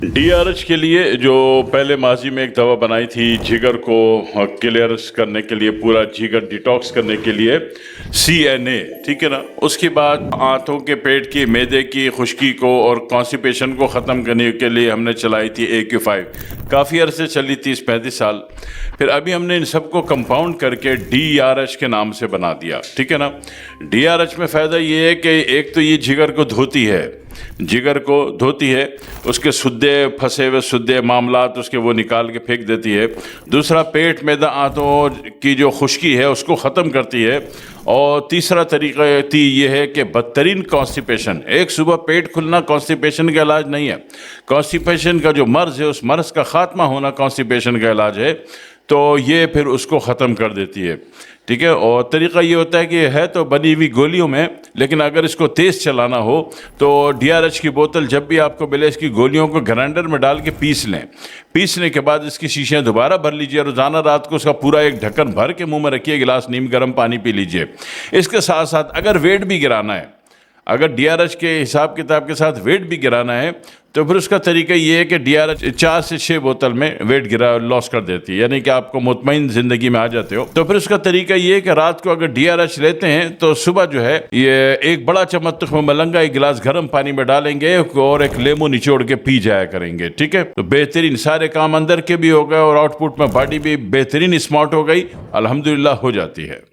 DRH کے لیے جو پہلے ماضی میں ایک دوا بنائی تھی جگر کو کلیئرس کرنے کے لیے، پورا جگر ڈیٹاکس کرنے کے لیے، CNA، ٹھیک ہے نا. اس کے بعد آنتوں کے، پیٹ کی، معدے کی خشکی کو اور کانسٹیپیشن کو ختم کرنے کے لیے ہم نے چلائی تھی AQ5. کافی عرصے چلی، 30-35 سال. پھر ابھی ہم نے ان سب کو کمپاؤنڈ کر کے DRH کے نام سے بنا دیا، ٹھیک ہے نا. DRH میں فائدہ یہ ہے کہ ایک تو یہ جگر کو دھوتی ہے، اس کے سدے، پھنسے ہوئے سدے معاملات اس کے وہ نکال کے پھینک دیتی ہے. دوسرا، پیٹ معدہ آنتوں کی جو خشکی ہے اس کو ختم کرتی ہے. اور تیسرا طریقہ یہ ہے کہ بدترین کانسٹیپیشن، ایک صبح پیٹ کھلنا کانسٹیپیشن کا علاج نہیں ہے. کانسٹیپیشن کا جو مرض ہے اس مرض کا خاتمہ ہونا کانسٹیپیشن کا علاج ہے. تو یہ پھر اس کو ختم کر دیتی ہے، ٹھیک ہے. اور طریقہ یہ ہوتا ہے کہ ہے تو بنی ہوئی گولیوں میں، لیکن اگر اس کو تیز چلانا ہو تو DRH کی بوتل جب بھی آپ کو ملے، اس کی گولیوں کو گرائنڈر میں ڈال کے پیس لیں. پیسنے کے بعد اس کی شیشیاں دوبارہ بھر لیجئے، روزانہ رات کو اس کا پورا ایک ڈھکن بھر کے منہ میں رکھیے، گلاس نیم گرم پانی پی لیجئے. اس کے ساتھ ساتھ اگر ویٹ بھی گرانا ہے، اگر DRH کے حساب کتاب کے ساتھ ویٹ بھی گرانا ہے، تو پھر اس کا طریقہ یہ ہے کہ DRH 4 سے 6 بوتل میں ویٹ لاس کر دیتی ہے، یعنی کہ آپ کو مطمئن زندگی میں آ جاتے ہو. تو پھر اس کا طریقہ یہ ہے کہ رات کو اگر DRH لیتے ہیں تو صبح جو ہے یہ ایک بڑا چمچ تخم ملنگا ایک گلاس گرم پانی میں ڈالیں گے اور ایک لیمو نچوڑ کے پی جایا کریں گے، ٹھیک ہے. تو بہترین، سارے کام اندر کے بھی ہو گئے اور آؤٹ پٹ میں باڈی بھی بہترین اسمارٹ ہو گئی، الحمدللہ ہو جاتی ہے.